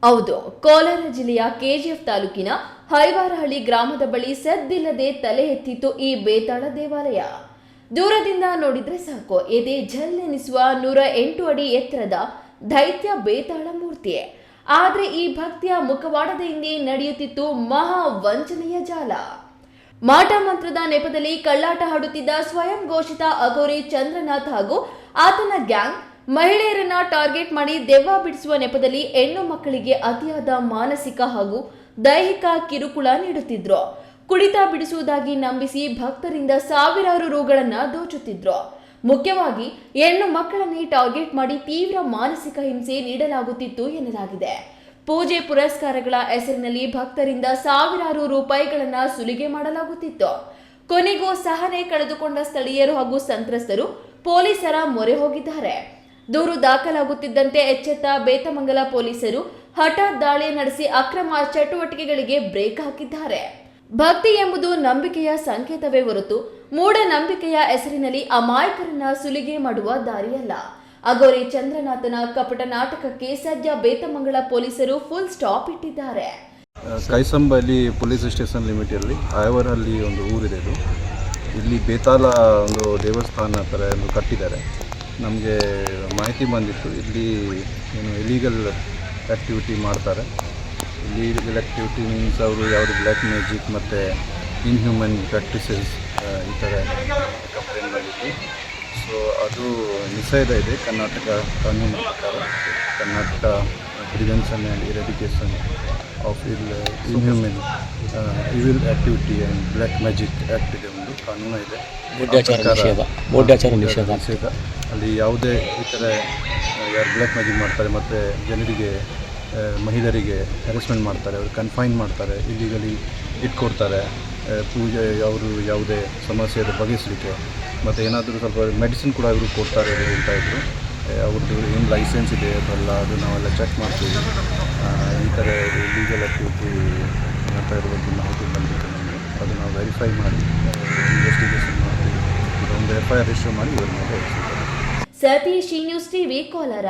ಹೌದು, ಕೋಲಾರ ಜಿಲ್ಲೆಯ ಕೆಜಿಎಫ್ ತಾಲೂಕಿನ ಹೈವಾರಹಳ್ಳಿ ಗ್ರಾಮದ ಬಳಿ ಸದ್ದಿಲ್ಲದೆ ತಲೆ ಎತ್ತಿತ್ತು ಈ ಬೇತಾಳ ದೇವಾಲಯ. ದೂರದಿಂದ ನೋಡಿದ್ರೆ ಸಾಕು, ಎದೆ ಝಲ್ಲೆನಿಸುವ 108 ಅಡಿ ಎತ್ತರದ ದೈತ್ಯ ಬೇತಾಳ ಮೂರ್ತಿ. ಆದ್ರೆ ಈ ಭಕ್ತಿಯ ಮುಖವಾಡದ ಹಿಂದೆ ನಡೆಯುತ್ತಿತ್ತು ಮಹಾ ವಂಚನೆಯ ಜಾಲ. ಮಾಟ ಮಂತ್ರದ ನೆಪದಲ್ಲಿ ಕಳ್ಳಾಟ ಹಾಡುತ್ತಿದ್ದ ಸ್ವಯಂ ಘೋಷಿತ ಅಘೋರಿ ಚಂದ್ರನಾಥ್ ಹಾಗೂ ಆತನ ಗ್ಯಾಂಗ್ ಮಹಿಳೆಯರನ್ನ ಟಾರ್ಗೆಟ್ ಮಾಡಿ ದೆವ್ವ ಬಿಡಿಸುವ ನೆಪದಲ್ಲಿ ಹೆಣ್ಣು ಮಕ್ಕಳಿಗೆ ಅತಿಯಾದ ಮಾನಸಿಕ ಹಾಗೂ ದೈಹಿಕ ಕಿರುಕುಳ ನೀಡುತ್ತಿದ್ರು. ಕುಡಿತ ಬಿಡಿಸುವುದಾಗಿ ನಂಬಿಸಿ ಭಕ್ತರಿಂದ ಸಾವಿರಾರು ರೂಗಳನ್ನ ದೋಚುತ್ತಿದ್ರು. ಮುಖ್ಯವಾಗಿ ಹೆಣ್ಣು ಮಕ್ಕಳನ್ನೇ ಟಾರ್ಗೆಟ್ ಮಾಡಿ ತೀವ್ರ ಮಾನಸಿಕ ಹಿಂಸೆ ನೀಡಲಾಗುತ್ತಿತ್ತು ಎನ್ನಲಾಗಿದೆ. ಪೂಜೆ ಪುರಸ್ಕಾರಗಳ ಹೆಸರಿನಲ್ಲಿ ಭಕ್ತರಿಂದ ಸಾವಿರಾರು ರೂಪಾಯಿಗಳನ್ನ ಸುಲಿಗೆ ಮಾಡಲಾಗುತ್ತಿತ್ತು. ಕೊನೆಗೂ ಸಹನೆ ಕಳೆದುಕೊಂಡ ಸ್ಥಳೀಯರು ಹಾಗೂ ಸಂತ್ರಸ್ತರು ಪೊಲೀಸರ ಮೊರೆ ಹೋಗಿದ್ದಾರೆ. ದೂರು ದಾಖಲಾಗುತ್ತಿದ್ದಂತೆ ಎಚ್ಚೆತ್ತ ಬೇತಮಂಗಲ ಪೊಲೀಸರು ಹಠಾತ್ ದಾಳಿ ನಡೆಸಿ ಅಕ್ರಮ ಚಟುವಟಿಕೆಗಳಿಗೆ ಬ್ರೇಕ್ ಹಾಕಿದ್ದಾರೆ. ಭಕ್ತಿ ಎಂಬುದು ನಂಬಿಕೆಯ ಸಂಕೇತವೇ ಹೊರತು ಮೂಢನಂಬಿಕೆಯ ಹೆಸರಿನಲ್ಲಿ ಅಮಾಯಕರನ್ನ ಸುಲಿಗೆ ಮಾಡುವ ದಾರಿಯಲ್ಲ. ಅಘೋರಿ ಚಂದ್ರನಾಥನ ಕಪಟ ನಾಟಕಕ್ಕೆ ಸದ್ಯ ಬೇತಮಂಗಲ ಪೊಲೀಸರು ಫುಲ್ ಸ್ಟಾಪ್ ಇಟ್ಟಿದ್ದಾರೆ. ಕೈಸಂಬಲ್ಲಿ ಪೊಲೀಸ್ ಸ್ಟೇಷನ್ ಲಿಮಿಟಲ್ಲಿ ಹೈವಾರಹಳ್ಳಿ ಒಂದು ಊರಿದೆ. ಇದು ಇಲ್ಲಿ ಬೇತಾಳ ಒಂದು ದೇವಸ್ಥಾನ ಥರ ಒಂದು ಕಟ್ಟಿದ್ದಾರೆ. ನಮಗೆ ಮಾಹಿತಿ ಬಂದಿತ್ತು ಇಲ್ಲಿ ಏನು ಇಲೀಗಲ್ ಆ್ಯಕ್ಟಿವಿಟಿ ಮಾಡ್ತಾರೆ. ಇಲೀಗಲ್ ಆ್ಯಕ್ಟಿವಿಟಿ ಮೀನ್ಸ್ ಅವರು ಯಾವುದು ಬ್ಲ್ಯಾಕ್ ಮ್ಯಾಜಿಕ್ ಮತ್ತು ಇನ್ಹ್ಯೂಮನ್ ಪ್ರಾಕ್ಟೀಸಸ್ ಈ ಥರ ಕಂಪ್ಲೇಂಟ್ ಬಂದಿತ್ತು. ಸೊ ಅದು ನಿಷೇಧ ಇದೆ ಕರ್ನಾಟಕ ಕಾನೂನು ಪ್ರಕಾರ. Karnataka prevention and eradication of inhuman evil activity and black magic act ಇದೆ, ಒಂದು ಕಾನೂನು ಇದೆ. ನಿಷೇಧ ಅಲ್ಲಿ ಯಾವುದೇ ಈ ಥರ ಯಾರು ಬ್ಲ್ಯಾಕ್ ಮ್ಯಾಜಿಕ್ ಮಾಡ್ತಾರೆ ಮತ್ತು ಜನರಿಗೆ ಮಹಿಳೆಯರಿಗೆ ಹ್ಯಾರೆಸ್ಮೆಂಟ್ ಮಾಡ್ತಾರೆ, ಅವರು ಕನ್ಫೈನ್ ಮಾಡ್ತಾರೆ, ಇಲ್ಲಿಗಲಿ ಇಟ್ಕೊಡ್ತಾರೆ, ಪೂಜೆ ಅವರು ಯಾವುದೇ ಸಮಸ್ಯೆ ಇದೆ ಬಗೆಹರಿಸಲಿಕ್ಕೆ, ಮತ್ತು ಏನಾದರೂ ಸ್ವಲ್ಪ ಮೆಡಿಸಿನ್ ಕೂಡ ಅವರು ಕೊಡ್ತಾರೆ ಹೇಳ್ತಾ ಇದ್ರು. ಅವ್ರದ್ದು ಏನು ಲೈಸೆನ್ಸ್ ಇದೆ ಅದಲ್ಲ, ಅದು ನಾವೆಲ್ಲ ಚೆಕ್ ಮಾಡ್ತೀವಿ. ಈ ಥರ ಲೀಗಲ್ ಆ್ಯಕ್ಟಿವಿಟಿ ಮಾಡ್ತಾ ಇರೋದು ಮಾಹಿತಿ ಬಂದಿತ್ತು ನಮಗೆ. ಅದು ನಾವು ವೆರಿಫೈ ಮಾಡಿ ಇನ್ವೆಸ್ಟಿಗೇಷನ್ ಮಾಡ್ತೀವಿ. ಒಂದು FIR ರಿಜಿಸ್ಟರ್ ಮಾಡಿ ಇವ್ರ ಮೇಲೆ ಸತೀಶ್, ನ್ಯೂಸ್ ಟಿವಿ, ಕೋಲಾರ.